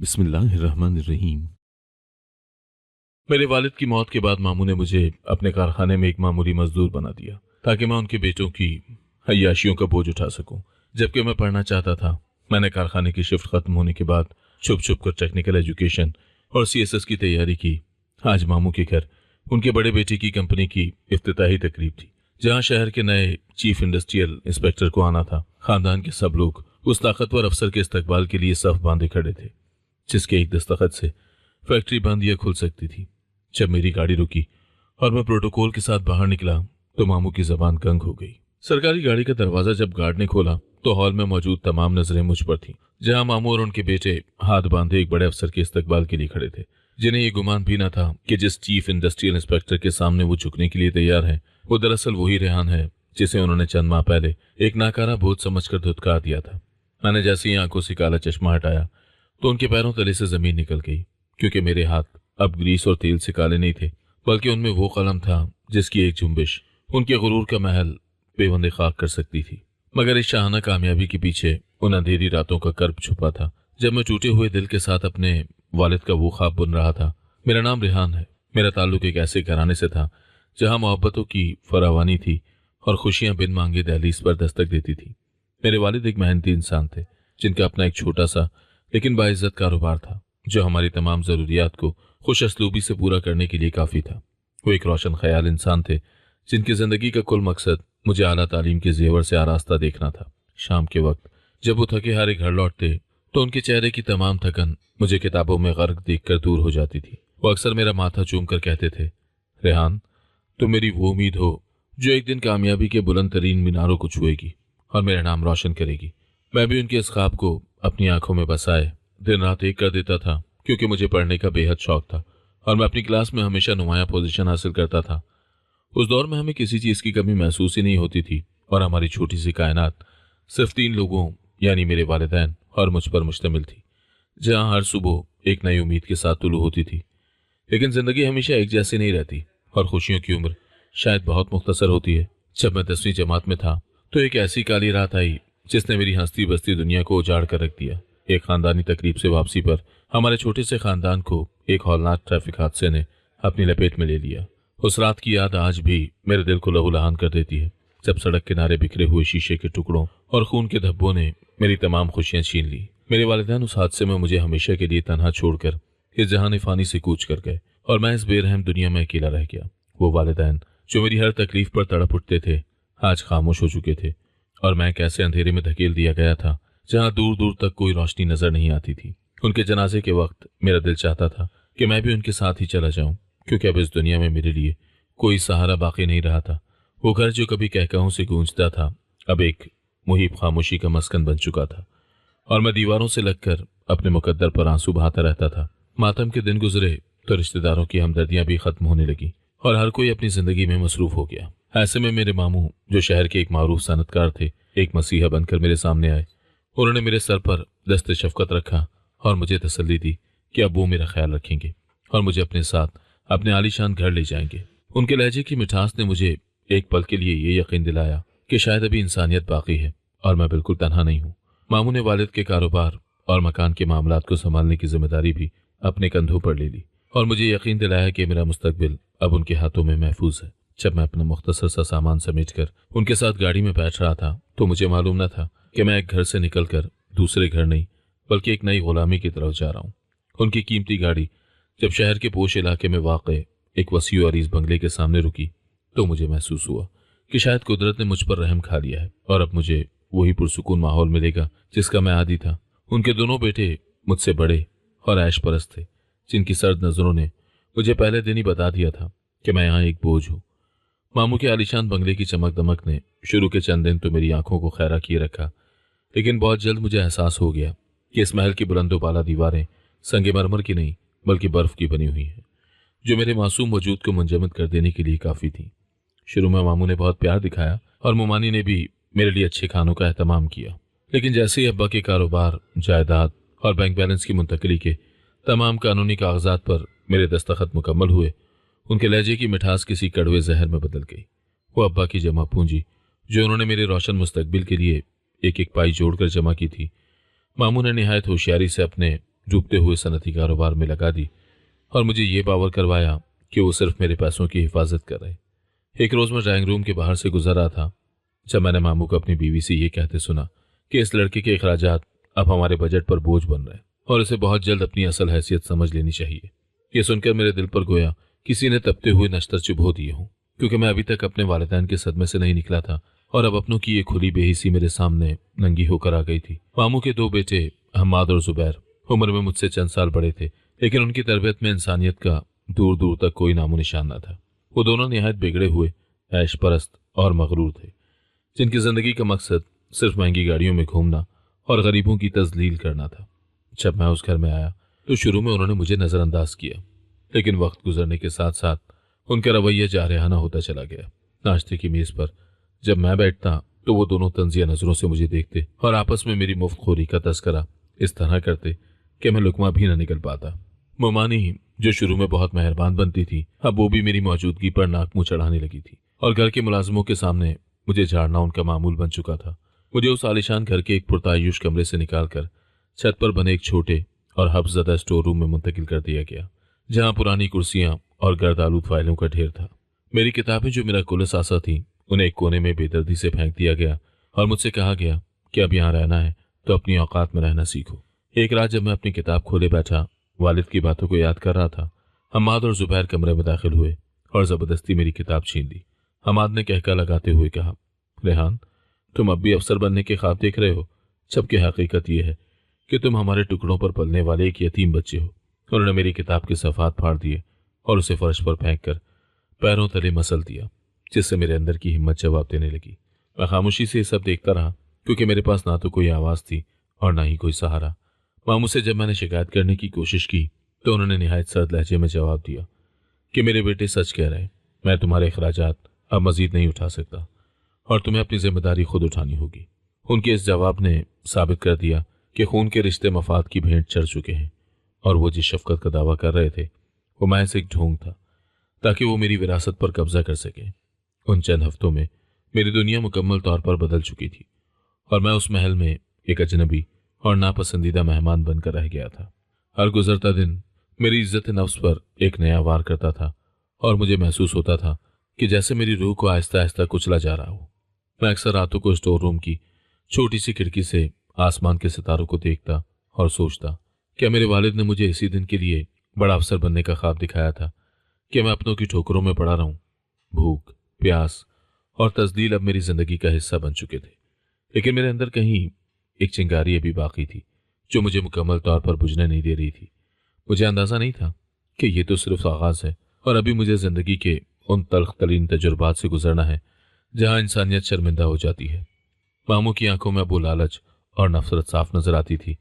बिस्मिल्लाहिर्रहमानिर्रहीम। मेरे वालिद की मौत के बाद मामू ने मुझे अपने कारखाने में एक मामूली मजदूर बना दिया ताकि मैं उनके बेटों की हयाशियों का बोझ उठा सकूं, जबकि मैं पढ़ना चाहता था। मैंने कारखाने की शिफ्ट खत्म होने के बाद छुप छुप कर टेक्निकल एजुकेशन और सीएसएस की तैयारी की। आज मामू के घर उनके बड़े बेटे की कंपनी की इफ्तिताही तकरीब थी, जहां शहर के नए चीफ इंडस्ट्रियल इंस्पेक्टर को आना था। खानदान के सब लोग उस ताकतवर अफसर के इस्तकबाल के लिए सफ बांधे खड़े थे, जिसके एक दस्तखत से फैक्ट्री बंद या खुल सकती थी। जब मेरी गाड़ी रुकी और मैं प्रोटोकॉल के साथ बाहर निकला तो मामू की जबान गंग हो गई। सरकारी गाड़ी का दरवाजा जब गार्ड ने खोला तो हॉल में मौजूद तमाम नजरें मुझ पर थीं, जहां मामू और उनके बेटे हाथ बांधे एक बड़े अफसर के इस्तकबाल के लिए खड़े थे, जिन्हें ये गुमान भी न था कि जिस चीफ इंडस्ट्रियल इंस्पेक्टर के सामने वो झुकने के लिए तैयार है, वो दरअसल वही रेहान है जिसे उन्होंने चंद माह पहले एक नाकारा बोझ समझकर धुतकार दिया था। मैंने जैसे ही आंखों से काला चश्मा हटाया तो उनके पैरों तले से जमीन निकल गई, क्योंकि मेरे हाथ अब ग्रीस और तेल से काले नहीं थे, बल्कि उनमें वो कलम था जिसकी एक जुम्बिश उनके गुरूर का महल बेबंदे खाक कर सकती थी। मगर इस शाहाना कामयाबी के पीछे उन अंधेरी रातों का कर्ब छुपा था, जब मैं टूटे हुए दिल के साथ अपने वालिद का वो ख्वाब बुन रहा था। मेरा नाम रेहान है। मेरा ताल्लुक एक ऐसे घराने से था जहां मोहब्बतों की फरावानी थी और खुशियां बिन मांगे दहलीज पर दस्तक देती थी। मेरे वालिद एक मेहनती इंसान थे, जिनका अपना एक छोटा सा लेकिन बाइज्जत कारोबार था, जो हमारी तमाम ज़रूरियात को खुश असलूबी से पूरा करने के लिए काफ़ी था। वो एक रोशन ख्याल इंसान थे, जिनकी ज़िंदगी का कुल मकसद मुझे आला तालीम के जेवर से आरास्ता देखना था। शाम के वक्त जब वो थके हारे घर लौटते तो उनके चेहरे की तमाम थकन मुझे किताबों में गर्क देखकर दूर हो जाती थी। वो अक्सर मेरा माथा चूम कर कहते थे, रेहान, तुम मेरी वो उम्मीद हो जो एक दिन कामयाबी के बुलंद तरीन मीनारों को छुएगी और मेरा नाम रोशन करेगी। मैं भी उनके इस ख्वाब को अपनी आंखों में बसाए दिन रात एक कर देता था, क्योंकि मुझे पढ़ने का बेहद शौक था और मैं अपनी क्लास में हमेशा नुमाया पोजीशन हासिल करता था। उस दौर में हमें किसी चीज़ की कमी महसूस ही नहीं होती थी और हमारी छोटी सी कायनात सिर्फ 3 लोगों यानी मेरे वालिदैन और मुझ पर मुश्तमिल थी, जहाँ हर सुबह एक नई उम्मीद के साथ तुलू होती थी। लेकिन ज़िंदगी हमेशा एक जैसी नहीं रहती और खुशियों की उम्र शायद बहुत मुख्तसर होती है। जब मैं 10वीं जमात में था तो एक ऐसी काली रात आई जिसने मेरी हंसती बसती दुनिया को उजाड़ कर रख दिया। एक खानदानी तकरीब से वापसी पर हमारे छोटे से खानदान को एक हौलनाक ट्रैफिक हादसे ने अपनी लपेट में ले लिया। उस रात की याद आज भी मेरे दिल को लहूलुहान कर देती है, जब सड़क किनारे बिखरे हुए शीशे के टुकड़ों और खून के धब्बों ने मेरी तमाम खुशियां छीन ली। मेरे वालिदैन उस हादसे में मुझे हमेशा के लिए तन्हा छोड़कर इस जहान फानी से कूच कर गए और मैं इस बेरहम दुनिया में अकेला रह गया। वो वालिदैन जो मेरी हर तकलीफ पर तड़प उठते थे, आज खामोश हो चुके थे और मैं कैसे अंधेरे में धकेल दिया गया था, जहां दूर दूर तक कोई रोशनी नजर नहीं आती थी। उनके जनाजे के वक्त मेरा दिल चाहता था कि मैं भी उनके साथ ही चला जाऊं, क्योंकि अब इस दुनिया में मेरे लिए कोई सहारा बाकी नहीं रहा था। वो घर जो कभी कहकहों से गूंजता था, अब एक मुहीब खामोशी का मस्कन बन चुका था और मैं दीवारों से लगकर अपने मुकद्दर पर आंसू बहाता रहता था। मातम के दिन गुजरे तो रिश्तेदारों की हमदर्दियां भी खत्म होने लगी और हर कोई अपनी जिंदगी में मसरूफ हो गया। ऐसे में मेरे मामू, जो शहर के एक मारूफ सनतकार थे, एक मसीहा बनकर मेरे सामने आए। उन्होंने मेरे सर पर दस्ते शफकत रखा और मुझे तसल्ली दी कि अब वो मेरा ख्याल रखेंगे और मुझे अपने साथ अपने आलीशान घर ले जाएंगे। उनके लहजे की मिठास ने मुझे एक पल के लिए ये यकीन दिलाया कि शायद अभी इंसानियत बाकी है और मैं बिल्कुल तन्हा नहीं हूँ। मामू ने वालिद के कारोबार और मकान के मामलात को संभालने की जिम्मेदारी भी अपने कंधों पर ले ली और मुझे यकीन दिलाया कि मेरा मुस्तकबिल अब उनके हाथों में महफूज है। जब मैं अपना मुख्तसर सा सामान समेटकर उनके साथ गाड़ी में बैठ रहा था तो मुझे मालूम न था कि मैं एक घर से निकलकर दूसरे घर नहीं, बल्कि एक नई गुलामी की तरफ जा रहा हूँ। उनकी कीमती गाड़ी जब शहर के पोश इलाके में वाक़ एक वसी और अरीज बंगले के सामने रुकी तो मुझे महसूस हुआ कि शायद कुदरत ने मुझ पर रहम खा लिया है और अब मुझे वही पुरसुकून माहौल मिलेगा जिसका मैं आदी था। उनके दोनों बेटे मुझसे बड़े और ऐश परस्त थे, जिनकी सर्द नज़रों ने मुझे पहले दिन ही बता दिया था कि मैं यहाँ एक बोझ हूँ। मामू के आलीशान बंगले की चमक दमक ने शुरू के चंद दिन तो मेरी आंखों को खैरा किए रखा, लेकिन बहुत जल्द मुझे एहसास हो गया कि इस महल की बुलंदोबाला दीवारें संगमरमर की नहीं बल्कि बर्फ की बनी हुई हैं, जो मेरे मासूम वजूद को मुंजमद कर देने के लिए काफ़ी थी। शुरू में मामू ने बहुत प्यार दिखाया और मुमानी ने भी मेरे लिए अच्छे खानों का एहतमाम किया, लेकिन जैसे ही अब्बा के कारोबार, जायदाद और बैंक बैलेंस की मुंतकली के तमाम कानूनी कागजात पर मेरे दस्तखत मुकम्मल हुए, उनके लहजे की मिठास किसी कड़वे जहर में बदल गई। वो अब्बा की जमा पूंजी जो उन्होंने मेरे रोशन मुस्तकबिल के लिए एक एक पाई जोड़कर जमा की थी, मामू ने निहायत होशियारी से अपने डूबते हुए सनती कारोबार में लगा दी और मुझे ये बावर करवाया कि वो सिर्फ मेरे पैसों की हिफाजत कर रहे। एक रोज़ मैं ड्राइंग रूम के बाहर से गुजर रहा था जब मैंने मामू को अपनी बीवी से ये कहते सुना कि इस लड़के के अखराजात अब हमारे बजट पर बोझ बन रहे हैं और इसे बहुत जल्द अपनी असल हैसियत समझ लेनी चाहिए। ये सुनकर मेरे दिल पर गोया किसी ने तपते हुए नश्तर चुभो दिए हों, क्योंकि मैं अभी तक अपने वालिदैन के सदमे से नहीं निकला था और अब अपनों की ये खुली बेहिसी मेरे सामने नंगी होकर आ गई थी। मामू के 2 बेटे हम्माद और जुबैर उम्र में मुझसे चंद साल बड़े थे, लेकिन उनकी तरबियत में इंसानियत का दूर दूर तक कोई नामो निशान न था। वो दोनों निहायत बिगड़े हुए, ऐश परस्त और मगरूर थे, जिनकी जिंदगी का मकसद सिर्फ महंगी गाड़ियों में घूमना और गरीबों की तजलील करना था। जब मैं उस घर में आया तो शुरू में उन्होंने मुझे नज़रअंदाज किया, लेकिन वक्त गुजरने के साथ साथ उनका रवैया जारहाना होता चला गया। नाश्ते की मेज़ पर जब मैं बैठता तो वो दोनों तंजिया नज़रों से मुझे देखते और आपस में मेरी मुफ्तखोरी का तस्करा इस तरह करते कि मैं लुकमा भी न निकल पाता। मोमानी, जो शुरू में बहुत मेहरबान बनती थी, अब वो भी मेरी मौजूदगी पर नाक मुंह चढ़ाने लगी थी और घर के मुलाजमों के सामने मुझे झाड़ना उनका मामूल बन चुका था। मुझे उस आलिशान घर के एक पुरतायुश कमरे से निकालकर छत पर बने एक छोटे और हफ्ज़दा स्टोर रूम में मुंतकिल कर दिया गया, जहाँ पुरानी कुर्सियाँ और गर्दालूद फाइलों का ढेर था। मेरी किताबें जो मेरा कुल सासा थी, उन्हें एक कोने में बेदर्दी से फेंक दिया गया और मुझसे कहा गया कि अब यहाँ रहना है तो अपनी औकात में रहना सीखो। एक रात जब मैं अपनी किताब खोले बैठा वालिद की बातों को याद कर रहा था, हम्माद और जुबैर कमरे में दाखिल हुए और ज़बरदस्ती मेरी किताब छीन ली। हम्माद ने कहका लगाते हुए कहा, रेहान, तुम अब भी अफसर बनने के ख्वाब देख रहे हो, जबकि हकीकत यह है कि तुम हमारे टुकड़ों पर पलने वाले एक यतीम बच्चे हो। उन्होंने मेरी किताब के सफ़ात फाड़ दिए और उसे फर्श पर फेंक कर पैरों तले मसल दिया, जिससे मेरे अंदर की हिम्मत जवाब देने लगी। मैं खामोशी से ये सब देखता रहा, क्योंकि मेरे पास ना तो कोई आवाज़ थी और ना ही कोई सहारा। मामू से जब मैंने शिकायत करने की कोशिश की तो उन्होंने निहायत सर्द लहजे में जवाब दिया कि मेरे बेटे सच कह रहे हैं, मैं तुम्हारे अखराजात अब मजीद नहीं उठा सकता और तुम्हें अपनी जिम्मेदारी खुद उठानी होगी। उनके इस जवाब ने साबित कर दिया कि खून के रिश्ते मफाद की भेंट चढ़ चुके हैं और वो जिस शफकत का दावा कर रहे थे वो महज एक ढोंग था, ताकि वो मेरी विरासत पर कब्जा कर सकें। उन चंद हफ्तों में मेरी दुनिया मुकम्मल तौर पर बदल चुकी थी और मैं उस महल में एक अजनबी और नापसंदीदा मेहमान बनकर रह गया था। हर गुजरता दिन मेरी इज्जत नफ्स पर एक नया वार करता था और मुझे महसूस होता था कि जैसे मेरी रूह को आहिस्ता आहिस्ता कुचला जा रहा हो। मैं अक्सर रातों को स्टोर रूम की छोटी सी खिड़की से आसमान के सितारों को देखता और सोचता, क्या मेरे वालिद ने मुझे इसी दिन के लिए बड़ा अफसर बनने का ख्वाब दिखाया था कि मैं अपनों की ठोकरों में पड़ा रहूं। भूख, प्यास और तजलील अब मेरी जिंदगी का हिस्सा बन चुके थे, लेकिन मेरे अंदर कहीं एक चिंगारी अभी बाकी थी जो मुझे मुकम्मल तौर पर बुझने नहीं दे रही थी। मुझे अंदाज़ा नहीं था कि ये तो सिर्फ आगाज़ है और अभी मुझे ज़िंदगी के उन तल्ख तरीन तजुर्बात से गुजरना है जहाँ इंसानियत शर्मिंदा हो जाती है। मामू की आंखों में वो लालच और नफरत साफ नजर आती थी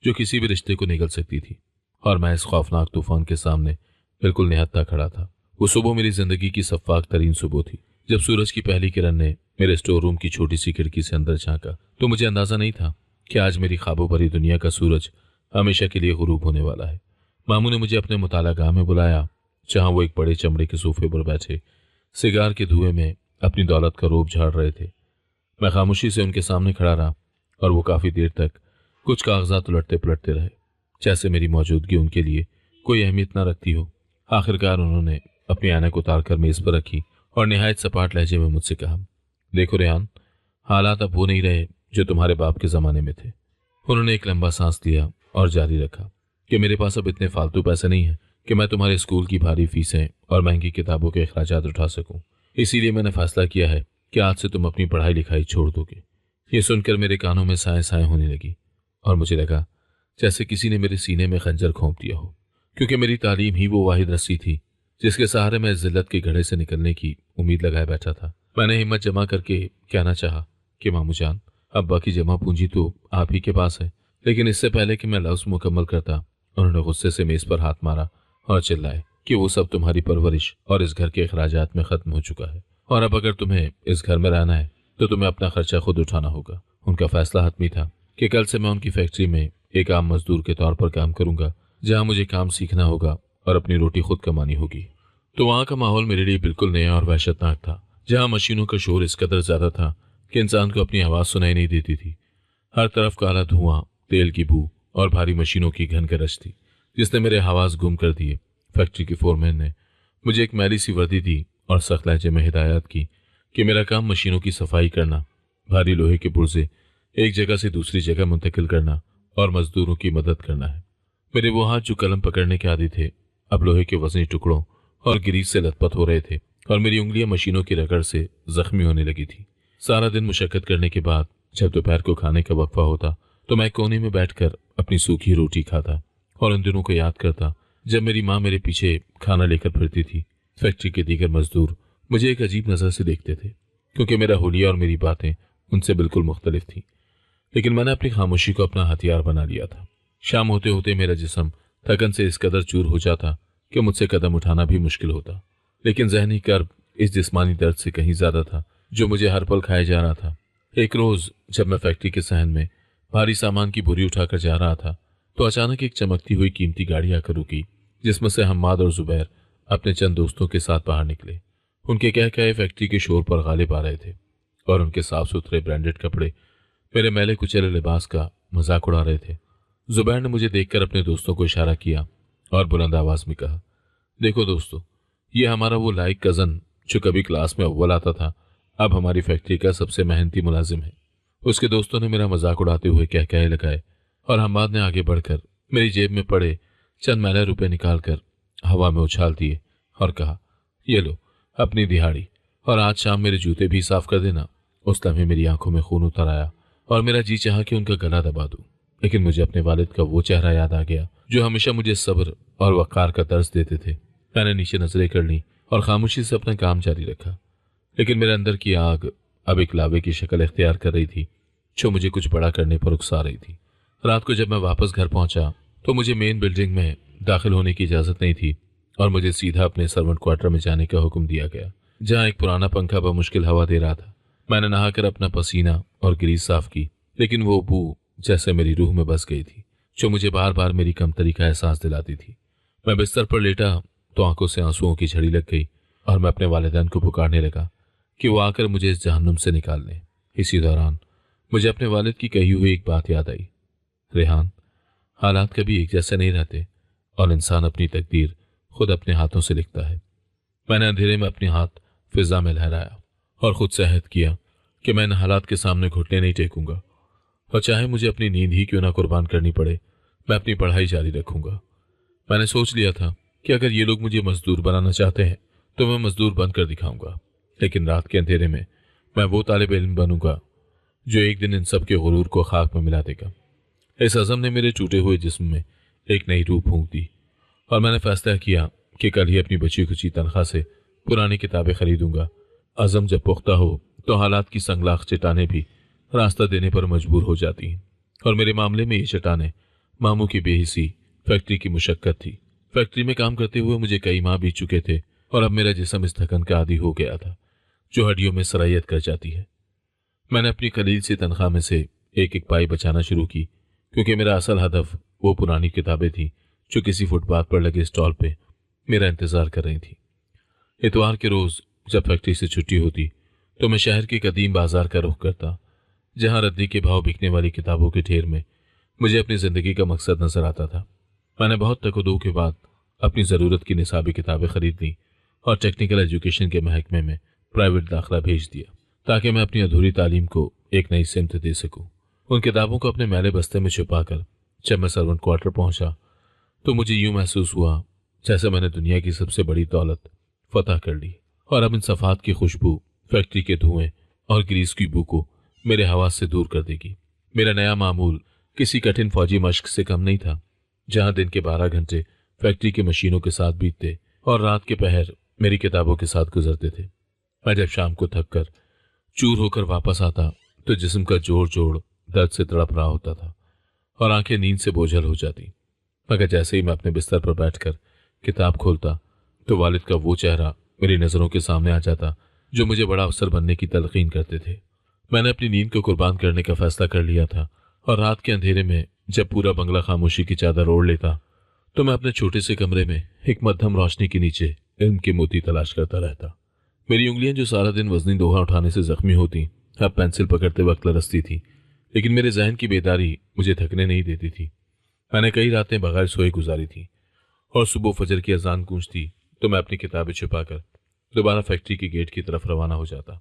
जो किसी भी रिश्ते को निगल सकती थी, और मैं इस खौफनाक तूफान के सामने बिल्कुल निहत्था खड़ा था। वो सुबह मेरी जिंदगी की सफ़ाक तरीन सुबह थी, जब सूरज की पहली किरण ने मेरे स्टोर रूम की छोटी सी खिड़की से अंदर झांका तो मुझे अंदाज़ा नहीं था कि आज मेरी ख्वाबों भरी दुनिया का सूरज हमेशा के लिए गुरूब होने वाला है। मामू ने मुझे अपने मुतालागाह में बुलाया, जहाँ वो एक बड़े चमड़े के सोफे पर बैठे सिगार के धुएं में अपनी दौलत का रोब झाड़ रहे थे। मैं खामोशी से उनके सामने खड़ा रहा और वो काफ़ी देर तक कुछ कागजात उलटते पलटते रहे, जैसे मेरी मौजूदगी उनके लिए कोई अहमियत न रखती हो। आखिरकार उन्होंने अपनी ऐनक उतार कर मेज़ पर रखी और निहायत सपाट लहजे में मुझसे कहा, देखो रेहान, हालात अब वो नहीं रहे जो तुम्हारे बाप के ज़माने में थे। उन्होंने एक लंबा सांस लिया और जारी रखा कि मेरे पास अब इतने फालतू पैसे नहीं हैं कि मैं तुम्हारे स्कूल की भारी फीसें और महंगी किताबों के अखराजात उठा सकूं। इसीलिए मैंने फैसला किया है कि आज से तुम अपनी पढ़ाई लिखाई छोड़ दोगे। ये सुनकर मेरे कानों में साएं साएं होने लगी और मुझे लगा जैसे किसी ने मेरे सीने में खंजर घोंप दिया हो, क्योंकि मेरी तालीम ही वो वाहिद रस्सी थी जिसके सहारे मैं जिल्लत के घड़े से निकलने की उम्मीद लगाए बैठा था। मैंने हिम्मत जमा करके कहना चाहा कि मामू जान, अब्बा की जमा पूंजी तो आप ही के पास है। लेकिन इससे पहले कि मैं लफ्ज़ मुकम्मल करता, उन्होंने गुस्से से मेज़ पर हाथ मारा और चिल्लाए कि वो सब तुम्हारी परवरिश और इस घर के अखराजात में ख़त्म हो चुका है, और अब अगर तुम्हें इस घर में रहना है तो तुम्हें अपना खर्चा खुद उठाना होगा। उनका फैसला हतमी था कि कल से मैं उनकी फैक्ट्री में एक आम मजदूर के तौर पर काम करूंगा, जहां मुझे काम सीखना होगा और अपनी रोटी खुद कमानी होगी। तो वहां का माहौल मेरे लिए बिल्कुल नया और वहशतनाक था, जहां मशीनों का शोर इस कदर ज़्यादा था कि इंसान को अपनी आवाज़ सुनाई नहीं देती थी। हर तरफ काला धुआं, तेल की बू और भारी मशीनों की घन गरज थी जिसने मेरे हवास गुम कर दिए। फैक्ट्री के फोरमैन ने मुझे एक मैली सी वर्दी दी और सख्त लहजे में हिदायत की कि मेरा काम मशीनों की सफाई करना, भारी लोहे के पुर्जे एक जगह से दूसरी जगह मुंतकिल करना और मजदूरों की मदद करना है। मेरे वो हाथ जो कलम पकड़ने के आदी थे अब लोहे के वजनी टुकड़ों और ग्रीस से लथपथ हो रहे थे और मेरी उंगलियां मशीनों की रगड़ से जख्मी होने लगी थी। सारा दिन मुशक्कत करने के बाद जब दोपहर को खाने का वक्फा होता तो मैं कोने में बैठकर अपनी सूखी रोटी खाता और उन दिनों को याद करता जब मेरी माँ मेरे पीछे खाना लेकर फिरती थी। फैक्ट्री के दीगर मजदूर मुझे एक अजीब नज़र से देखते थे क्योंकि मेरा हुलिया और मेरी बातें उनसे बिल्कुल मुख्तलिफ थी, लेकिन मैंने अपनी खामोशी को अपना हथियार बना लिया था। शाम होते होते मेरा जिस्म थकन से इस कदर चूर हो जाता कि मुझसे कदम उठाना भी मुश्किल होता, लेकिन जहनी कर्ब इस जिस्मानी दर्द से कहीं ज्यादा था जो मुझे हर पल खाए जा रहा था। एक रोज जब मैं फैक्ट्री के सहन में भारी सामान की बोरी उठाकर जा रहा था तो अचानक एक चमकती हुई कीमती गाड़ी आकर रुकी जिसमें से हम्माद और जुबैर अपने चंद दोस्तों के साथ बाहर निकले। उनके कह कहे फैक्ट्री के शोर पर गालिब आ रहे थे और उनके साफ सुथरे ब्रांडेड कपड़े मेरे मैले कुचले लिबास का मजाक उड़ा रहे थे। जुबैर ने मुझे देखकर अपने दोस्तों को इशारा किया और बुलंद आवाज में कहा, देखो दोस्तों, ये हमारा वो लाइक कज़न जो कभी क्लास में अव्वल आता था अब हमारी फैक्ट्री का सबसे मेहनती मुलाजिम है। उसके दोस्तों ने मेरा मजाक उड़ाते हुए कह कहे लगाए और हम्माद ने आगे बढ़कर मेरी जेब में पड़े चंद मैले रुपए निकालकर हवा में उछाल दिए और कहा, ये लो अपनी दिहाड़ी और आज शाम मेरे जूते भी साफ कर देना। उस लम्हे मेरी आंखों में खून उतर आया और मेरा जी चाहा कि उनका गला दबा दूं, लेकिन मुझे अपने वालिद का वो चेहरा याद आ गया जो हमेशा मुझे सब्र और वक़ार का दर्स देते थे। मैंने नीचे नजरें कर ली और खामोशी से अपना काम जारी रखा, लेकिन मेरे अंदर की आग अब एक लावे की शक्ल इख्तियार कर रही थी जो मुझे कुछ बड़ा करने पर उकसा रही थी। रात को जब मैं वापस घर पहुंचा तो मुझे मेन बिल्डिंग में दाखिल होने की इजाज़त नहीं थी और मुझे सीधा अपने सर्वेंट क्वार्टर में जाने का हुक्म दिया गया जहाँ एक पुराना पंखा बमुश्किल हवा दे रहा था। मैंने नहाकर अपना पसीना और ग्रीस साफ की, लेकिन वो बू जैसे मेरी रूह में बस गई थी जो मुझे बार बार मेरी कमतरी का एहसास दिलाती थी। मैं बिस्तर पर लेटा तो आंखों से आंसुओं की झड़ी लग गई और मैं अपने वालिदैन को पुकारने लगा कि वो आकर मुझे इस जहन्नुम से निकाल लें। इसी दौरान मुझे अपने वालिद की कही हुई एक बात याद आई, रेहान, हालात कभी एक जैसे नहीं रहते और इंसान अपनी तकदीर खुद अपने हाथों से लिखता है। मैंने अंधेरे में अपने हाथ फिजा में लहराया और खुद से अहद किया कि मैं इन हालात के सामने घुटने नहीं टेकूंगा और चाहे मुझे अपनी नींद ही क्यों ना कुर्बान करनी पड़े, मैं अपनी पढ़ाई जारी रखूंगा। मैंने सोच लिया था कि अगर ये लोग मुझे मजदूर बनाना चाहते हैं तो मैं मजदूर बनकर दिखाऊंगा, लेकिन रात के अंधेरे में मैं वो तालिब इल्म बनूंगा जो एक दिन इन सब के गुरूर को खाक में मिला देगा। इस अज़म ने मेरे टूटे हुए जिस्म में एक नई रूह फूंक दी और मैंने फैसला किया कि कल ही अपनी बची खुची तनख्वाह से पुरानी किताबें खरीदूंगा। अज़म जब पुख्ता हो तो हालात की संगलाख चट्टानें भी रास्ता देने पर मजबूर हो जाती हैं और मेरे मामले में ये चट्टानें मामू की बेहिसी फैक्ट्री की मुशक्कत थी। फैक्ट्री में काम करते हुए मुझे कई माह बीत चुके थे और अब मेरा जिस्म इस थकन का आदी हो गया था जो हड्डियों में सरायत कर जाती है। मैंने अपनी कलील सी तनख्वाह में से एक एक पाई बचाना शुरू की क्योंकि मेरा असल हदफ वो पुरानी किताबें थी जो किसी फुटपाथ पर लगे स्टॉल पे मेरा इंतजार कर रही थी। इतवार के रोज जब फैक्ट्री से छुट्टी होती तो मैं शहर के कदीम बाजार का रुख करता जहां रद्दी के भाव बिकने वाली किताबों के ढेर में मुझे अपनी जिंदगी का मकसद नजर आता था। मैंने बहुत तकदो के बाद अपनी ज़रूरत की निसाबी किताबें खरीद ली और टेक्निकल एजुकेशन के महकमे में प्राइवेट दाखिला भेज दिया ताकि मैं अपनी अधूरी तालीम को एक नई सिमत दे सकूं। उन किताबों को अपने मैले बस्ते में छुपाकर जब मैं सर्वेंट क्वार्टर पहुंचा तो मुझे यूं महसूस हुआ जैसे मैंने दुनिया की सबसे बड़ी दौलत फतह कर ली और अब इन सफ़ात की खुशबू फैक्ट्री के धुएं और ग्रीस की बू को मेरे हवास से दूर कर देगी। मेरा नया मामूल किसी कठिन फौजी मश्क से कम नहीं था जहां दिन के 12 घंटे फैक्ट्री की मशीनों के साथ बीतते और रात के पहर मेरी किताबों के साथ गुजरते थे। मैं जब शाम को थक कर चूर होकर वापस आता तो जिस्म का जोड़ जोड़ दर्द से तड़प रहा होता था और आंखें नींद से बोझल हो जाती, मगर जैसे ही मैं अपने बिस्तर पर बैठकर किताब खोलता तो वालिद का वो चेहरा मेरी नज़रों के सामने आ जाता जो मुझे बड़ा अफसर बनने की तलकीन करते थे। मैंने अपनी नींद को कुर्बान करने का फैसला कर लिया था और रात के अंधेरे में जब पूरा बंगला खामोशी की चादर ओढ़ लेता तो मैं अपने छोटे से कमरे में एक मध्यम रोशनी के नीचे इल्म के मोती तलाश करता रहता। मेरी उंगलियां जो सारा दिन वजनी दोहा उठाने से जख्मी होती अब पेंसिल पकड़ते वक्त लरसती थी, लेकिन मेरे जहन की बेदारी मुझे थकने नहीं देती थी। मैंने कई रातें बगैर सोए गुजारी थी और सुबह फजर की अजान गूंजती तो मैं अपनी किताबें छिपाकर दोबारा फैक्ट्री के गेट की तरफ रवाना हो जाता,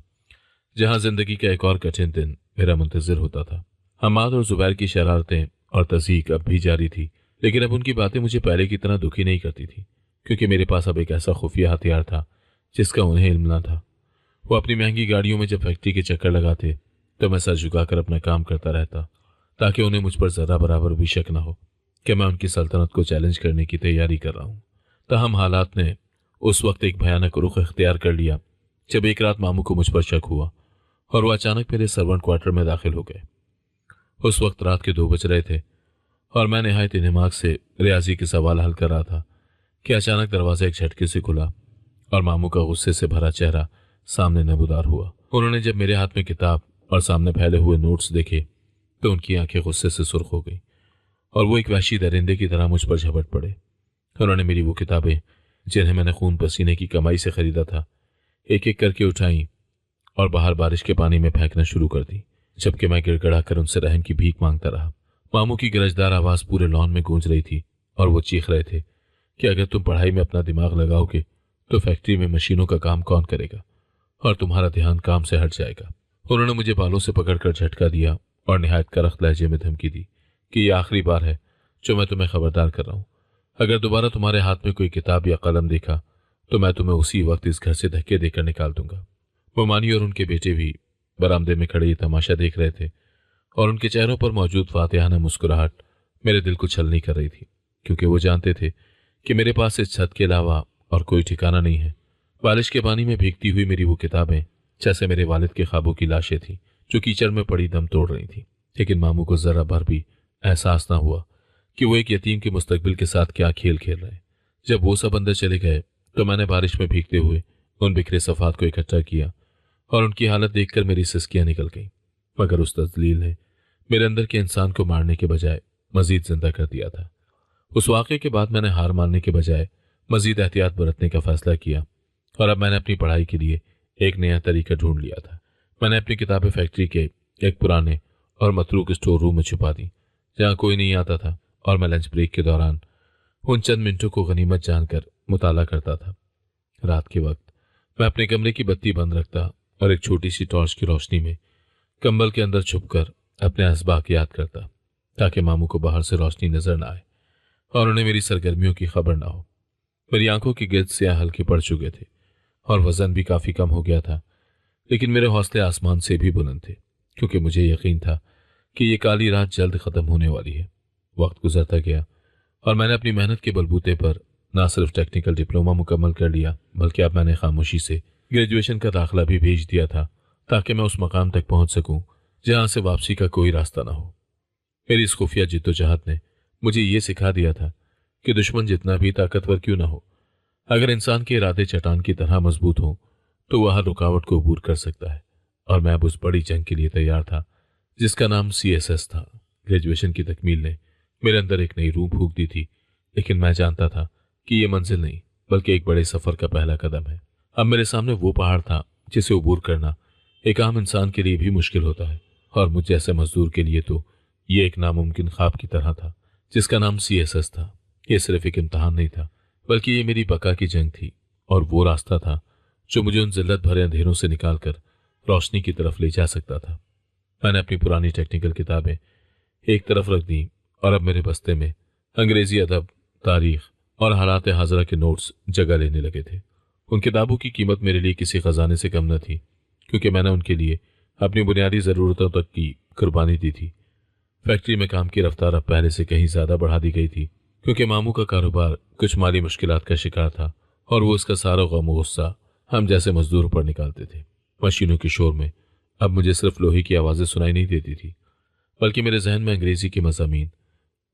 जहां जिंदगी का एक और कठिन दिन मेरा मुंतजिर होता था। हमाद और जुबैर की शरारतें और तज़ीक अब भी जारी थी, लेकिन अब उनकी बातें मुझे पहले की तरह दुखी नहीं करती थी, क्योंकि मेरे पास अब एक ऐसा खुफिया हथियार था जिसका उन्हें इल्म न था। वो अपनी महंगी गाड़ियों में जब फैक्ट्री के चक्कर लगाते तो मैं सर झुकाकर अपना काम करता रहता, ताकि उन्हें मुझ पर ज़रा बराबर भी शक न हो कि मैं उनकी सल्तनत को चैलेंज करने की तैयारी कर रहा हूँ। ताहम हालात ने उस वक्त एक भयानक रुख इख्तियार कर लिया जब एक रात मामू को मुझ पर शक हुआ और वो अचानक मेरे सर्वेंट क्वार्टर में दाखिल हो गए। उस वक्त रात के 2 बज रहे थे और मैं निहायत दिमाग से रियाजी के सवाल हल कर रहा था कि अचानक दरवाज़ा एक झटके से खुला और मामू का गुस्से से भरा चेहरा सामने नमूदार हुआ। उन्होंने जब मेरे हाथ में किताब और सामने फैले हुए नोट्स देखे तो उनकी आंखें गुस्से से सुर्ख हो गई और वो एक वहशी दरिंदे की तरह मुझ पर झपट पड़े। उन्होंने मेरी वो किताबें, जिन्हें मैंने खून पसीने की कमाई से खरीदा था, एक एक करके उठाई और बाहर बारिश के पानी में फेंकना शुरू कर दी, जबकि मैं गिड़गड़ा कर उनसे रहम की भीख मांगता रहा। मामू की गरजदार आवाज़ पूरे लॉन में गूंज रही थी और वो चीख रहे थे कि अगर तुम पढ़ाई में अपना दिमाग लगाओगे तो फैक्ट्री में मशीनों का काम कौन करेगा और तुम्हारा ध्यान काम से हट जाएगा। उन्होंने मुझे बालों से पकड़कर झटका दिया और निहायत करख्त लहजे में धमकी दी कि ये आखिरी बार है जो मैं तुम्हें खबरदार कर रहा हूँ। अगर दोबारा तुम्हारे हाथ में कोई किताब या कलम देखा तो मैं तुम्हें उसी वक्त इस घर से धक्के देकर निकाल दूंगा। मोमानी और उनके बेटे भी बरामदे में खड़े ये तमाशा देख रहे थे और उनके चेहरों पर मौजूद फातिहाना मुस्कुराहट मेरे दिल को छलनी कर रही थी, क्योंकि वो जानते थे कि मेरे पास इस छत के अलावा और कोई ठिकाना नहीं है। बारिश के पानी में भीगती हुई मेरी वो किताबें जैसे मेरे वालिद के ख्वाबों की लाशें थीं जो कीचड़ में पड़ी दम तोड़ रही थीं। लेकिन मामू को जरा भर भी एहसास ना हुआ कि वो एक यतीम के मुस्तकबिल के साथ क्या खेल खेल रहे हैं। जब वो सब अंदर चले गए तो मैंने बारिश में भीगते हुए उन बिखरे सफ़ात को इकट्ठा किया और उनकी हालत देखकर मेरी सिसकियां निकल गईं। मगर उस तजलील ने मेरे अंदर के इंसान को मारने के बजाय मजीद जिंदा कर दिया था। उस वाक़े के बाद मैंने हार मानने के बजाय मजीद एहतियात बरतने का फैसला किया और अब मैंने अपनी पढ़ाई के लिए एक नया तरीका ढूंढ लिया था। मैंने अपनी किताबें फैक्ट्री के एक पुराने और मतरूक स्टोर रूम में छुपा दी, जहाँ कोई नहीं आता था, और मैं लंच ब्रेक के दौरान उन चंद मिनटों को गनीमत जानकर मुताला करता था। रात के वक्त मैं अपने कमरे की बत्ती बंद रखता और एक छोटी सी टॉर्च की रोशनी में कंबल के अंदर छुपकर अपने असबाक याद करता, ताकि मामू को बाहर से रोशनी नजर न आए और उन्हें मेरी सरगर्मियों की खबर ना हो। मेरी आंखों के गिर्द स्याह हल्के पड़ चुके थे और वजन भी काफ़ी कम हो गया था, लेकिन मेरे हौसले आसमान से भी बुलंद थे, क्योंकि मुझे यकीन था कि ये काली रात जल्द ख़त्म होने वाली है। वक्त गुजरता गया और मैंने अपनी मेहनत के बलबूते पर ना सिर्फ टेक्निकल डिप्लोमा मुकम्मल कर लिया, बल्कि अब मैंने खामोशी से ग्रेजुएशन का दाखिला भी भेज दिया था, ताकि मैं उस मकाम तक पहुंच सकूं जहां से वापसी का कोई रास्ता ना हो। मेरी इस खुफिया जिद्दोजहद ने मुझे ये सिखा दिया था कि दुश्मन जितना भी ताकतवर क्यों ना हो, अगर इंसान के इरादे चट्टान की तरह मजबूत हों तो वह हर रुकावट को अबूर कर सकता है। और मैं अब उस बड़ी जंग के लिए तैयार था जिसका नाम CSS था। ग्रेजुएशन की तकमील ने मेरे अंदर एक नई रूह फूंक दी थी, लेकिन मैं जानता था कि ये मंजिल नहीं बल्कि एक बड़े सफ़र का पहला कदम है। अब मेरे सामने वो पहाड़ था जिसे अबूर करना एक आम इंसान के लिए भी मुश्किल होता है, और मुझ जैसे मजदूर के लिए तो ये एक नामुमकिन ख्वाब की तरह था जिसका नाम CSS था। ये सिर्फ एक इम्तहान नहीं था, बल्कि ये मेरी बका की जंग थी और वो रास्ता था जो मुझे उन जिल्लत भरे अंधेरों से निकालकर रोशनी की तरफ ले जा सकता था। मैंने अपनी पुरानी टेक्निकल किताबें एक तरफ रख दी और अब मेरे बस्ते में अंग्रेजी अदब, तारीख और हालात हाजरा के नोट्स जगह लेने लगे थे। उन किताबों की कीमत मेरे लिए किसी खजाने से कम न थी, क्योंकि मैंने उनके लिए अपनी बुनियादी ज़रूरतों तक की कुर्बानी दी थी। फैक्ट्री में काम की रफ्तार अब पहले से कहीं ज़्यादा बढ़ा दी गई थी, क्योंकि मामू का कारोबार कुछ माली मुश्किलात का शिकार था और वो इसका सारा गम और गुस्सा हम जैसे मजदूरों पर निकालते थे। मशीनों के शोर में अब मुझे सिर्फ लोहे की आवाज़ें सुनाई नहीं देती थी, बल्कि मेरे जहन में अंग्रेजी के मज़ामीन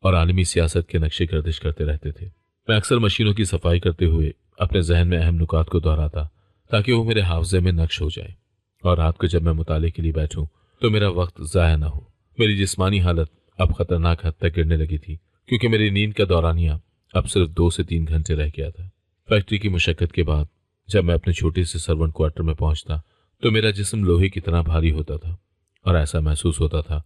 और आलमी सियासत के नक्शे गर्दिश करते रहते थे। मैं अक्सर मशीनों की सफाई करते हुए अपने जहन में अहम नुकात को दोहराता, ताकि वो मेरे हाफजे में नक्श हो जाए और रात को जब मैं मुताले के लिए बैठूं तो मेरा वक्त ज़ाया ना हो। मेरी जिस्मानी हालत अब खतरनाक हद तक गिरने लगी थी, क्योंकि मेरी नींद का दौरानिया अब सिर्फ 2 से 3 घंटे रह गया था। फैक्ट्री की मुशक्कत के बाद जब मैं अपने छोटे से सर्वेंट क्वार्टर में पहुंचता तो मेरा जिस्म लोहे की तरह भारी होता था और ऐसा महसूस होता था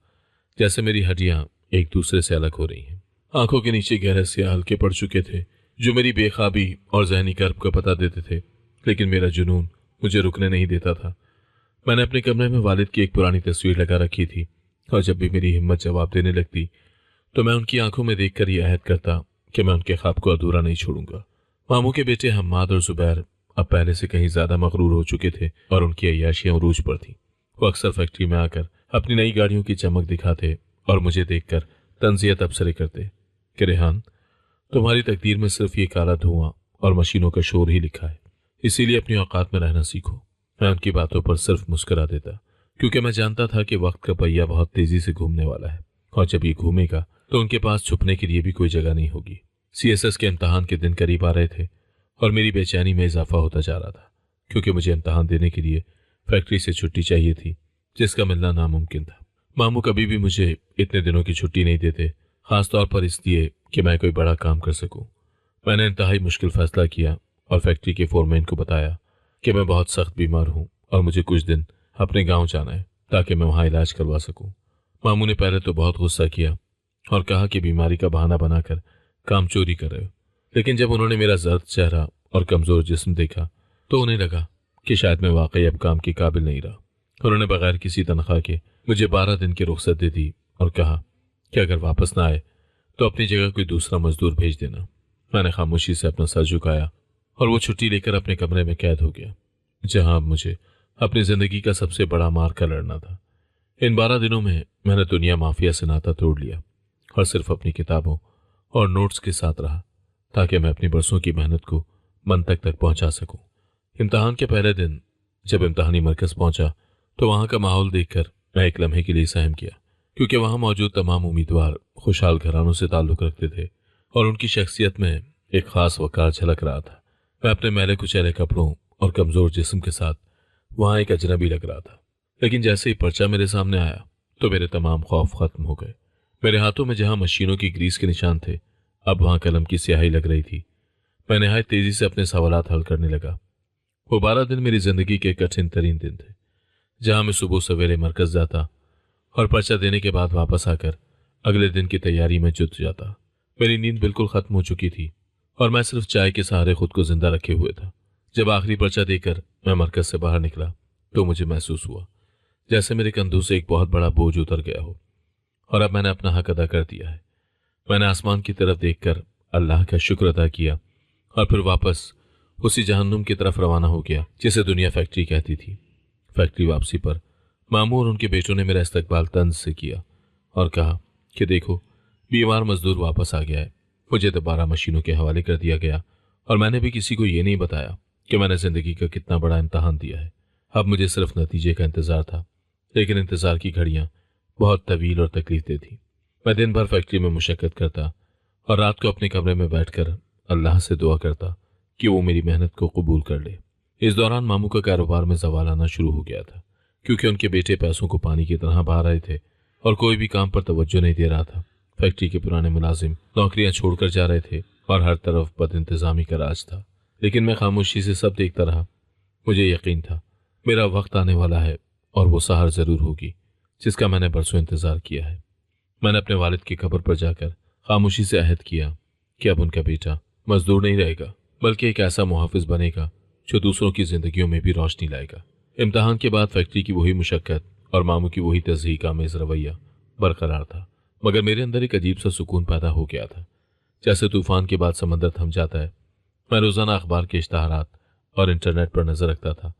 जैसे मेरी हड्डियां एक दूसरे से अलग हो रही हैं। आंखों के नीचे गहरे से हल्के पड़ चुके थे जो मेरी बेखाबी और जहनी कर्ब का पता देते थे, लेकिन मेरा जुनून मुझे रुकने नहीं देता था। मैंने अपने कमरे में वालिद की एक पुरानी तस्वीर लगा रखी थी और जब भी मेरी हिम्मत जवाब देने लगती तो मैं उनकी आंखों में देखकर ये अहद करता कि मैं उनके ख्वाब को अधूरा नहीं छोड़ूंगा। मामू के बेटे हम्माद और जुबैर अब पहले से कहीं ज्यादा मगरूर हो चुके थे और उनकी अय्याशियां उरूज पर थीं। वो अक्सर फैक्ट्री में आकर अपनी नई गाड़ियों की चमक दिखाते और मुझे देखकर तंजिया तबसरे करते कि रेहान, तुम्हारी तकदीर में सिर्फ ये काला धुआं और मशीनों का शोर ही लिखा है, इसीलिए अपनी औकात में रहना सीखो। मैं उनकी बातों पर सिर्फ मुस्कुरा देता क्योंकि मैं जानता था कि वक्त का पहिया बहुत तेजी से घूमने वाला है और जब ये घूमेगा तो उनके पास छुपने के लिए भी कोई जगह नहीं होगी। सीएसएस के इम्तहान के दिन करीब आ रहे थे और मेरी बेचैनी में इजाफा होता जा रहा था क्योंकि मुझे इम्तहान देने के लिए फैक्ट्री से छुट्टी चाहिए थी जिसका मिलना नामुमकिन था। मामू कभी भी मुझे इतने दिनों की छुट्टी नहीं देते, खासतौर पर इसलिए कि मैं कोई बड़ा काम कर सकूं। मैंने इंतहाई मुश्किल फैसला किया और फैक्ट्री के फोरमैन को बताया कि मैं बहुत सख्त बीमार हूं और मुझे कुछ दिन अपने गांव जाना है ताकि मैं वहां इलाज करवा सकूं। मामू ने पहले तो बहुत गुस्सा किया और कहा कि बीमारी का बहाना बनाकर काम चोरी कर रहे हो, लेकिन जब उन्होंने मेरा जर्द चेहरा और कमजोर जिस्म देखा तो उन्हें लगा कि शायद मैं वाकई अब काम के काबिल नहीं रहा। उन्होंने बगैर किसी तनख्वाह के मुझे 12 दिन की रुख्सत दे दी और कहा कि अगर वापस ना आए तो अपनी जगह कोई दूसरा मजदूर भेज देना। मैंने खामोशी से अपना सर झुकाया और वो छुट्टी लेकर अपने कमरे में कैद हो गया जहां अब मुझे अपनी जिंदगी का सबसे बड़ा मार्का लड़ना था। इन 12 दिनों में मैंने दुनिया माफिया से नाता तोड़ लिया और सिर्फ अपनी किताबों और नोट्स के साथ रहा ताकि मैं अपनी बरसों की मेहनत को मंतक तक पहुंचा सकूं। इम्तहान के पहले दिन जब इम्तहानी मरकज पहुंचा तो वहां का माहौल देखकर मैं एक लम्हे के लिए सहम गया क्योंकि वहां मौजूद तमाम उम्मीदवार खुशहाल घरानों से ताल्लुक रखते थे और उनकी शख्सियत में एक खास वकार झलक रहा था। मैं अपने मैले कुचैले कपड़ों और कमजोर जिस्म के साथ वहां एक अजनबी लग रहा था, लेकिन जैसे ही पर्चा मेरे सामने आया तो मेरे तमाम खौफ खत्म हो गए। मेरे हाथों में जहां मशीनों की ग्रीस के निशान थे अब वहां कलम की स्याही लग रही थी। मैं निहायत तेजी से अपने सवालात हल करने लगा। वो 12 दिन मेरी जिंदगी के कठिन तरीन दिन थे जहां मैं सुबह सवेरे मरकज जाता और पर्चा देने के बाद वापस आकर अगले दिन की तैयारी में जुट जाता। मेरी नींद बिल्कुल खत्म हो चुकी थी और मैं सिर्फ चाय के सहारे खुद को जिंदा रखे हुए था। जब आखिरी पर्चा देकर मैं मरकज से बाहर निकला तो मुझे महसूस हुआ जैसे मेरे कंधों से एक बहुत बड़ा बोझ उतर गया हो और अब मैंने अपना हक अदा कर दिया है। मैंने आसमान की तरफ देखकर अल्लाह का शुक्र अदा किया और फिर वापस उसी जहन्नुम की तरफ रवाना हो गया जिसे दुनिया फैक्ट्री कहती थी। फैक्ट्री वापसी पर मामू और उनके बेटों ने मेरा इस्तकबाल तंज से किया और कहा कि देखो, बीमार मजदूर वापस आ गया है। मुझे दोबारा मशीनों के हवाले कर दिया गया और मैंने भी किसी को ये नहीं बताया कि मैंने जिंदगी का कितना बड़ा इम्तहान दिया है। अब मुझे सिर्फ नतीजे का इंतजार था, लेकिन इंतजार की घड़ियां बहुत तवील और तकलीफदेह थी। मैं दिन भर फैक्ट्री में मुशक्कत करता और रात को अपने कमरे में बैठकर अल्लाह से दुआ करता कि वो मेरी मेहनत को कबूल कर ले। इस दौरान मामू का कारोबार में जवाल आना शुरू हो गया था क्योंकि उनके बेटे पैसों को पानी की तरह बहा रहे थे और कोई भी काम पर तवज्जो नहीं दे रहा था। फैक्ट्री के पुराने मुलाजिम नौकरियां छोड़कर जा रहे थे और हर तरफ बदइंतजामी का राज था, लेकिन मैं खामोशी से सब देखता रहा। मुझे यकीन था मेरा वक्त आने वाला है और वो सहर जरूर होगी जिसका मैंने बरसों इंतजार किया है। मैंने अपने वालिद की कब्र पर जाकर खामोशी से अहद किया कि अब उनका बेटा मजदूर नहीं रहेगा बल्कि एक ऐसा मुहाफिज बनेगा जो दूसरों की जिंदगियों में भी रोशनी लाएगा। इम्तहान के बाद फैक्ट्री की वही मुशक्कत और मामू की वही तज़हीक आमेज़ रवैया बरकरार था, मगर मेरे अंदर एक अजीब सा सुकून पैदा हो गया था। जैसे तूफान के बाद समंदर थम जाता है, मैं रोज़ाना अखबार के इश्तहारात और इंटरनेट पर नजर रखता था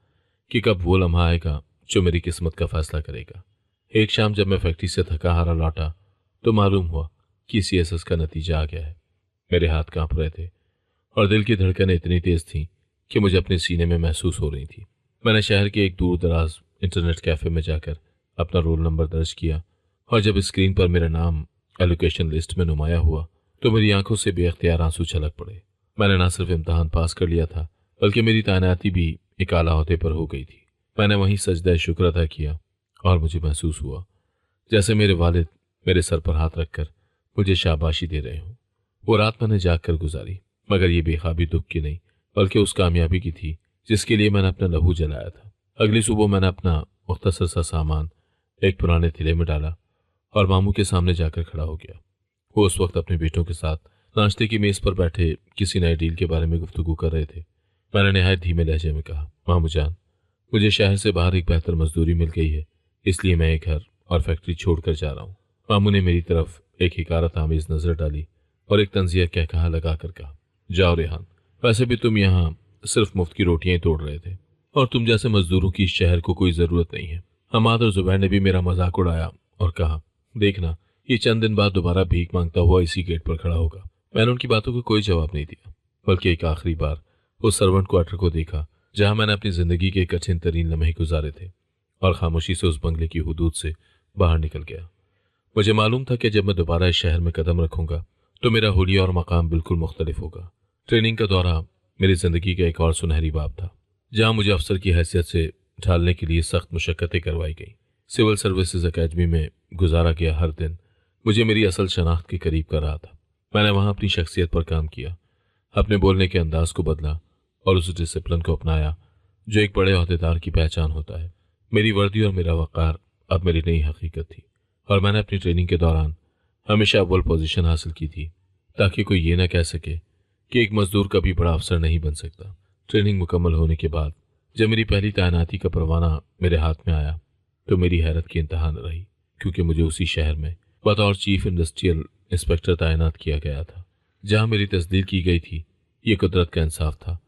कि कब वो लम्हा आएगा जो मेरी किस्मत का फैसला करेगा। एक शाम जब मैं फैक्ट्री से थका हारा लौटा तो मालूम हुआ कि सीएसएस का नतीजा आ गया है। मेरे हाथ कांप रहे थे और दिल की धड़कनें इतनी तेज थीं कि मुझे अपने सीने में महसूस हो रही थी। मैंने शहर के एक दूर दराज इंटरनेट कैफे में जाकर अपना रोल नंबर दर्ज किया और जब स्क्रीन पर मेरा नाम एलोकेशन लिस्ट में नुमाया हुआ तो मेरी आंखों से बेख्तियार आंसू छलक पड़े। मैंने न सिर्फ इम्तहान पास कर लिया था बल्कि मेरी तैनाती भी एक आला ओहदे पर हो गई थी। मैंने वहीं सजदा शुक्र अदा किया और मुझे महसूस हुआ जैसे मेरे वालिद मेरे सर पर हाथ रखकर मुझे शाबाशी दे रहे हों। वो रात मैंने जाग कर गुजारी, मगर ये बेखाबी दुख की नहीं बल्कि उस कामयाबी की थी जिसके लिए मैंने अपना लहू जलाया था। अगली सुबह मैंने अपना मुख्तसर सा सामान एक पुराने थैले में डाला और मामू के सामने जाकर खड़ा हो गया। वो उस वक्त अपने बेटों के साथ नाश्ते की मेज पर बैठे किसी नए डील के बारे में गुफ्तगू कर रहे थे। मैंने निहायत धीमे लहजे में कहा, मामू जान, मुझे शहर से बाहर एक बेहतर मजदूरी मिल गई है, इसलिए मैं एक घर और फैक्ट्री छोड़कर जा रहा हूँ। मामू ने मेरी तरफ एक हिकारत आमेज नजर डाली और एक तंजिया कहकहा लगा कर कहा, जाओ रेहान, वैसे भी तुम यहाँ सिर्फ मुफ्त की रोटियां ही तोड़ रहे थे और तुम जैसे मजदूरों की इस शहर को कोई जरूरत नहीं है। हमाद और जुबैर ने भी मेरा मजाक उड़ाया और कहा, देखना ये चंद दिन बाद दोबारा भीख मांगता हुआ इसी गेट पर खड़ा होगा। मैंने उनकी बातों को कोई जवाब नहीं दिया, बल्कि एक आखिरी बार उस सर्वेंट क्वार्टर को देखा जहां मैंने अपनी जिंदगी के कठिन तरीन लम्हे गुजारे थे, और खामोशी से उस बंगले की हुदूद से बाहर निकल गया। मुझे मालूम था कि जब मैं दोबारा इस शहर में कदम रखूंगा तो मेरा हुलिया और मकाम बिल्कुल मुख्तलिफ होगा। ट्रेनिंग का दौरा मेरी जिंदगी का एक और सुनहरी बाब था, जहां मुझे अफसर की हैसियत से ढालने के लिए सख्त मुशक्कतें करवाई गई। सिविल सर्विसेज अकेडमी में गुजारा गया हर दिन मुझे मेरी असल शनाख्त के करीब कर रहा था। मैंने वहां अपनी शख्सियत पर काम किया, अपने बोलने के अंदाज को बदला और उस डिसिप्लिन को अपनाया जो एक बड़े अहदेदार की पहचान होता है। मेरी वर्दी और मेरा वक़ार अब मेरी नई हकीकत थी, और मैंने अपनी ट्रेनिंग के दौरान हमेशा अव्वल पोजीशन हासिल की थी, ताकि कोई ये ना कह सके कि एक मजदूर कभी बड़ा अफसर नहीं बन सकता। ट्रेनिंग मुकम्मल होने के बाद जब मेरी पहली तैनाती का परवाना मेरे हाथ में आया तो मेरी हैरत की इंतहा न रही, क्योंकि मुझे उसी शहर में बतौर चीफ इंडस्ट्रियल इंस्पेक्टर तैनात किया गया था जहां मेरी तस्दीक की गई थी। ये कुदरत का इंसाफ था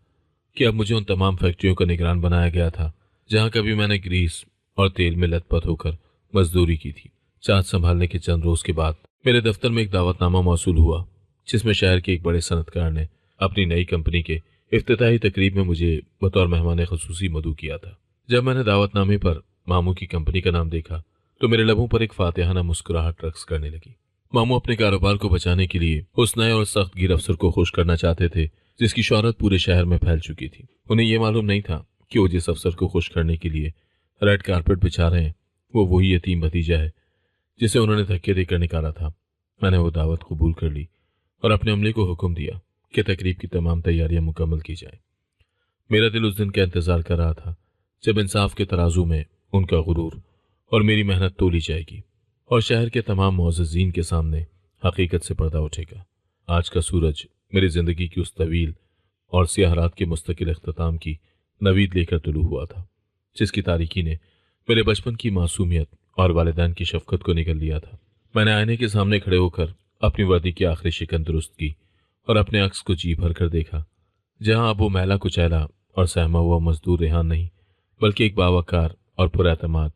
कि अब मुझे उन तमाम फैक्ट्रियों का निगरान बनाया गया था जहां कभी मैंने ग्रीस और तेल में लथपथ होकर मजदूरी की थी। चार्ज संभालने के चंद रोज के बाद मेरे दफ्तर में एक दावतनामा मौसूल हुआ, जिसमें शहर के एक बड़े सनतकार ने अपनी नई कंपनी के इफ्तिताही तकरीब में मुझे बतौर मेहमान खसूसी मदऊ किया था। जब मैंने दावतनामे पर मामू की कंपनी का नाम देखा तो मेरे लबों पर एक फातिहाना मुस्कुराहट रक्स करने लगी। मामू अपने कारोबार को बचाने के लिए उस नए और सख्त गिर अफसर को खुश करना चाहते थे जिसकी शोहरत पूरे शहर में फैल चुकी थी। उन्हें यह मालूम नहीं था कि वो जिस अफसर को खुश करने के लिए रेड कारपेट बिछा रहे हैं वो वही यतीम भतीजा है जिसे उन्होंने धक्के देकर निकाला था। मैंने वो दावत कबूल कर ली और अपने अमले को हुक्म दिया कि तकरीब की तमाम तैयारियां मुकम्मल की जाए। मेरा दिल उस दिन का इंतजार कर रहा था जब इंसाफ के तराजू में उनका गुरूर और मेरी मेहनत तोली जाएगी और शहर के तमाम मुअज़्ज़िज़ीन के सामने हकीकत से पर्दा उठेगा। आज का सूरज मेरी जिंदगी की उस तवील और सियाह रात के मुस्तकिल इख्तिताम की नवीद लेकर तुलू हुआ था, जिसकी तारीकी ने मेरे बचपन की मासूमियत और वालिदैन की शफकत को निगल लिया था। मैंने आईने के सामने खड़े होकर अपनी वर्दी की आखिरी शिकन दुरुस्त की और अपने अक्स को जी भर कर देखा, जहां अब वो मैला कुचैला और सहमा हुआ मजदूर रेहान नहीं बल्कि एक बावकार और पुरएतमाद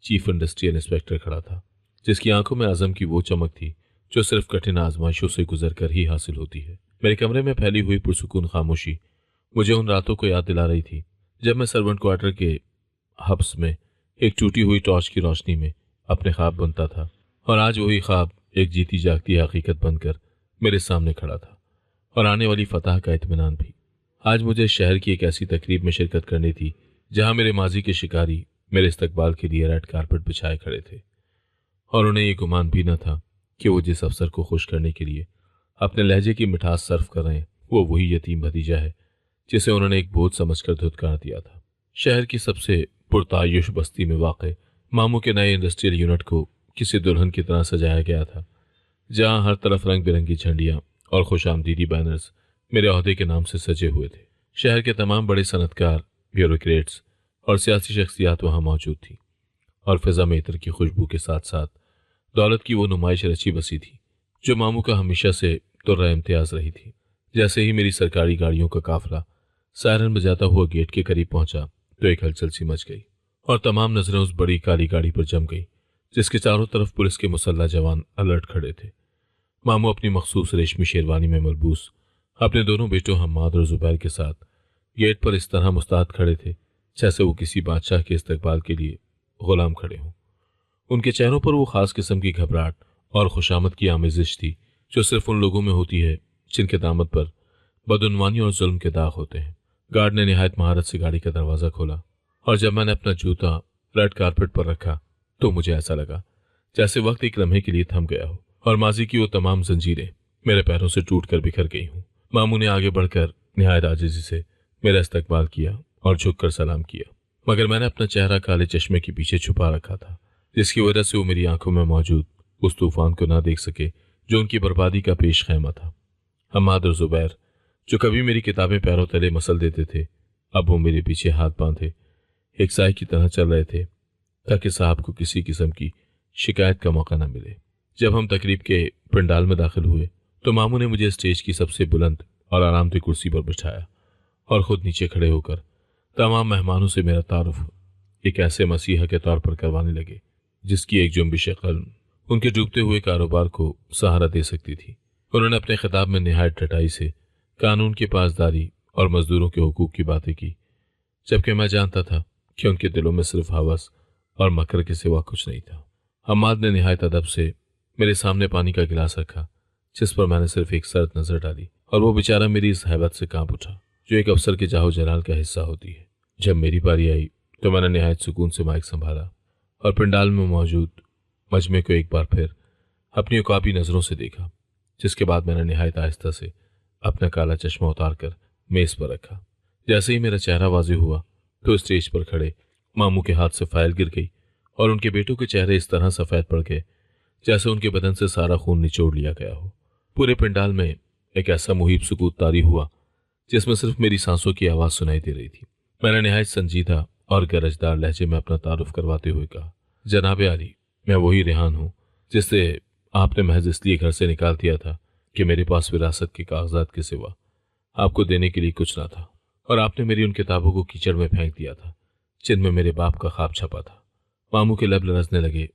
चीफ इंडस्ट्रियल इंस्पेक्टर खड़ा था, जिसकी आंखों में आज़म की वो चमक थी जो सिर्फ कठिन आजमाइशों से गुजर कर ही हासिल होती है। मेरे कमरे में फैली हुई पुरसुकून खामोशी मुझे उन रातों को याद दिला रही थी जब मैं सर्वेंट क्वार्टर के हब्स में एक टूटी हुई टॉर्च की रोशनी में अपने ख्वाब बनता था, और आज वही ख्वाब एक जीती जागती हकीकत बनकर मेरे सामने खड़ा था, और आने वाली फतह का इत्मीनान भी। आज मुझे शहर की एक ऐसी तकरीब में शिरकत करनी थी जहां मेरे माजी के शिकारी मेरे इस्तकबाल के लिए रेड कारपेट बिछाए खड़े थे, और उन्हें ये गुमान भी न था कि वो जिस अफसर को खुश करने के लिए अपने लहजे की मिठास सर्व कर रहे हैं वो वही यतीम भतीजा है जिसे उन्होंने एक बोझ समझकर धुतकार दिया था। शहर की सबसे पुरतायुश बस्ती में वाक़े मामू के नए इंडस्ट्रियल यूनिट को किसी दुल्हन की तरह सजाया गया था, जहां हर तरफ रंग बिरंगी झंडियां और खुशामदीदी बैनर्स मेरे ओहदे के नाम से सजे हुए थे। शहर के तमाम बड़े सनतकार, ब्यूरोक्रेट्स और सियासी शख्सियात वहां मौजूद थी, और फिजा में इत्र की खुशबू के साथ साथ दौलत की वो नुमाइश रची बसी थी जो मामू का हमेशा से तुर्रा इम्तियाज रही थी। जैसे ही मेरी सरकारी गाड़ियों का काफिला सायरन बजाता हुआ गेट के करीब पहुंचा तो एक हलचल सी मच गई और तमाम नजरें उस बड़ी काली गाड़ी पर जम गई जिसके चारों तरफ पुलिस के मुसल्ला जवान अलर्ट खड़े थे। मामू अपनी मखसूस रेशमी शेरवानी में मलबूस अपने दोनों बेटों हम्माद और जुबैर के साथ गेट पर इस तरह मुस्ताद खड़े थे जैसे वो किसी बादशाह के इस्तकबाल के लिए गुलाम खड़े हों। उनके चेहरों पर वो खास किस्म की घबराहट और खुशामद की आमेजिश थी जो सिर्फ उन लोगों में होती है जिनके दामद पर बदउनवानी और जुल्म के दाग होते हैं। गार्ड ने निहायत महारत से गाड़ी का दरवाज़ा खोला, और जब मैंने अपना जूता रेड कारपेट पर रखा तो मुझे ऐसा लगा जैसे वक्त एक लम्हे के लिए थम गया हो और माजी की वो तमाम जंजीरें मेरे पैरों से टूट कर बिखर गई हूँ। मामू ने आगे बढ़कर निहायत आजिज़ी से मेरा इस्तकबाल किया और झुककर सलाम किया, मगर मैंने अपना चेहरा काले चश्मे के पीछे छुपा रखा था, जिसकी वजह से वो मेरी आंखों में मौजूद उस तूफान को ना देख सके जो उनकी बर्बादी का पेश खैमा था। हम्माद और जुबैर जो कभी मेरी किताबें पैरों तले मसल देते थे, अब वो मेरे पीछे हाथ बांधे एक साए की तरह चल रहे थे ताकि साहब को किसी किस्म की शिकायत का मौका न मिले। जब हम तकरीब के पंडाल में दाखिल हुए तो मामू ने मुझे स्टेज की सबसे बुलंद और आरामदेह कुर्सी पर बिठाया और ख़ुद नीचे खड़े होकर तमाम मेहमानों से मेरा तारुफ एक ऐसे मसीहा के तौर पर करवाने लगे जिसकी एक जुम्बिश कल्म उनके डूबते हुए कारोबार को सहारा दे सकती थी। उन्होंने अपने खिताब में निहायत डटाई से कानून की पासदारी और मजदूरों के हुकूक की बातें की, जबकि मैं जानता था कि उनके दिलों में सिर्फ हवस और मकर के सिवा कुछ नहीं था। हम्माद ने निहायत अदब से मेरे सामने पानी का गिलास रखा, जिस पर मैंने सिर्फ एक सर्द नजर डाली और वो बेचारा मेरी इस हैबत से कांप उठा जो एक अफसर के जाहो जलाल का हिस्सा होती है। जब मेरी बारी आई तो मैंने निहायत सुकून से माइक संभाला और पंडाल में मौजूद मजमे को एक बार फिर अपनी उकाबी नज़रों से देखा, जिसके बाद मैंने निहायत आहिस्ता से अपना काला चश्मा उतार कर मेज़ पर रखा। जैसे ही मेरा चेहरा वाज़ेह हुआ तो स्टेज पर खड़े मामू के हाथ से फाइल गिर गई और उनके बेटों के चेहरे इस तरह सफ़ेद पड़ गए जैसे उनके बदन से सारा खून निचोड़ लिया गया हो। पूरे पंडाल में एक ऐसा मुहीब सुकूत तारी हुआ जिसमें सिर्फ मेरी सांसों की आवाज़ सुनाई दे रही थी। मैंने निहायत संजीदा और गरजदार लहजे में अपना तारुफ करवाते हुए कहा, जनाब आली, मैं वही रेहान हूँ जिससे आपने महज इसलिए घर से निकाल दिया था कि मेरे पास विरासत के कागजात के सिवा आपको देने के लिए कुछ ना था, और आपने मेरी उन किताबों को कीचड़ में फेंक दिया था जिनमें मेरे बाप का ख्वाब छपा था। मामू के लब लरसने लगे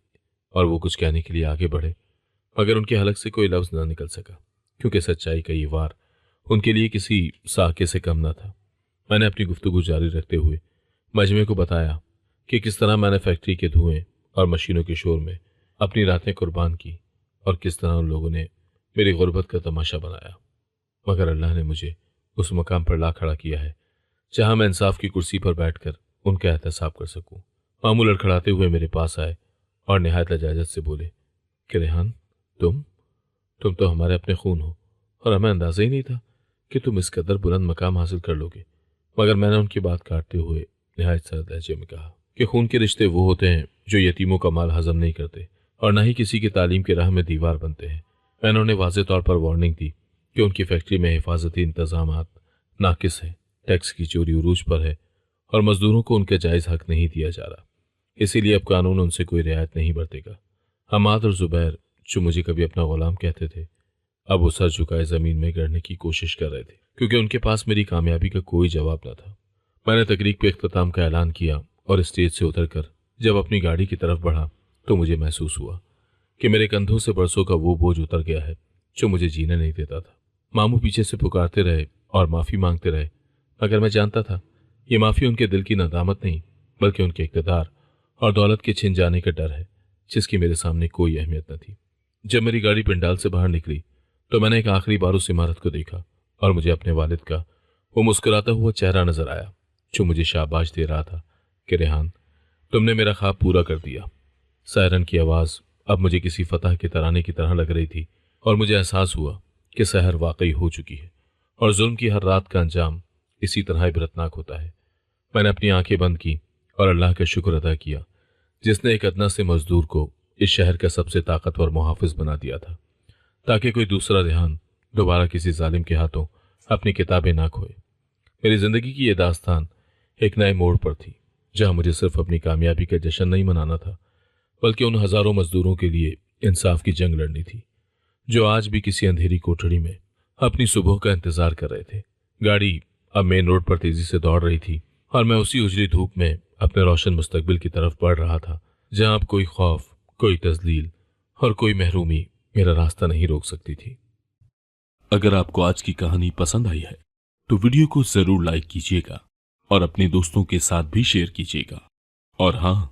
और वो कुछ कहने के लिए आगे बढ़े, मगर उनके हलक से कोई लफ्ज़ न निकल सका क्योंकि सच्चाई का ये वार उनके लिए किसी साके से कम न था। मैंने अपनी गुफ्तगू जारी रखते हुए मजमे को बताया कि किस तरह मैंने फैक्ट्री के धुएं और मशीनों के शोर में अपनी रातें कुर्बान की और किस तरह उन लोगों ने मेरी गुर्बत का तमाशा बनाया, मगर अल्लाह ने मुझे उस मकाम पर ला खड़ा किया है जहां मैं इंसाफ की कुर्सी पर बैठकर उनका एहतसाब कर सकूं। मामू लड़खड़ाते हुए मेरे पास आए और निहायत लजाजत से बोले कि रेहान, तुम तो हमारे अपने खून हो और हमें अंदाजा ही नहीं था कि तुम इस कदर बुलंद मकाम हासिल कर लोगे। मगर मैंने उनकी बात काटते हुए निहायत सरद लहजे में कहा कि खून के रिश्ते वो होते हैं जो यतीमों का माल हजम नहीं करते और न ही किसी की तालीम की राह में दीवार बनते हैं। मैंने उन्हें वाज़ेह तौर पर वार्निंग दी कि उनकी फैक्ट्री में हिफाजती इंतजामात नाकिस है, टैक्स की चोरी उरूज पर है और मजदूरों को उनका जायज़ हक नहीं दिया जा रहा, इसीलिए अब कानून उनसे कोई रियायत नहीं बरतेगा। हम्माद और जुबैर जो मुझे कभी अपना गुलाम कहते थे, अब वो सर झुकाए ज़मीन में गिरने की कोशिश कर रहे थे क्योंकि उनके पास मेरी कामयाबी का कोई जवाब न था। मैंने तकरीब के इख्तिताम का ऐलान किया और स्टेज से उतरकर जब अपनी गाड़ी की तरफ बढ़ा तो मुझे महसूस हुआ कि मेरे कंधों से बरसों का वो बोझ उतर गया है जो मुझे जीने नहीं देता था। मामू पीछे से पुकारते रहे और माफ़ी मांगते रहे, मगर मैं जानता था ये माफ़ी उनके दिल की नदामत नहीं बल्कि उनके इक़्तिदार और दौलत के छिन जाने का डर है जिसकी मेरे सामने कोई अहमियत न थी। जब मेरी गाड़ी पंडाल से बाहर निकली तो मैंने एक आखिरी बार उस इमारत को देखा और मुझे अपने वालिद का वो मुस्कुराता हुआ चेहरा नजर आया जो मुझे शाबाश दे रहा था कि रेहान, तुमने मेरा ख्वाब पूरा कर दिया। सायरन की आवाज़ अब मुझे किसी फतह के तराने की तरह लग रही थी और मुझे एहसास हुआ कि सहर वाकई हो चुकी है और जुल्म की हर रात का अंजाम इसी तरह इबरतनाक होता है। मैंने अपनी आंखें बंद की और अल्लाह का शुक्र अदा किया जिसने एक अदना से मजदूर को इस शहर का सबसे ताकतवर मुहाफिज बना दिया था ताकि कोई दूसरा रेहान दोबारा किसी जालिम के हाथों अपनी किताबें ना खोए। मेरी ज़िंदगी की यह दास्तान एक नए मोड़ पर थी जहां मुझे सिर्फ अपनी कामयाबी का जश्न नहीं मनाना था बल्कि उन हज़ारों मजदूरों के लिए इंसाफ की जंग लड़नी थी जो आज भी किसी अंधेरी कोठड़ी में अपनी सुबह का इंतजार कर रहे थे। गाड़ी अब मेन रोड पर तेजी से दौड़ रही थी और मैं उसी उजली धूप में अपने रोशन मुस्तकबिल की तरफ बढ़ रहा था जहां अब कोई खौफ, कोई तजलील और कोई महरूमी मेरा रास्ता नहीं रोक सकती थी। अगर आपको आज की कहानी पसंद आई है तो वीडियो को जरूर लाइक कीजिएगा और अपने दोस्तों के साथ भी शेयर कीजिएगा। और हाँ,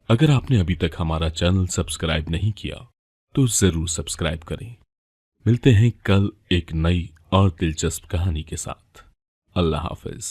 अगर आपने अभी तक हमारा चैनल सब्सक्राइब नहीं किया तो जरूर सब्सक्राइब करें। मिलते हैं कल एक नई और दिलचस्प कहानी के साथ। अल्लाह हाफिज।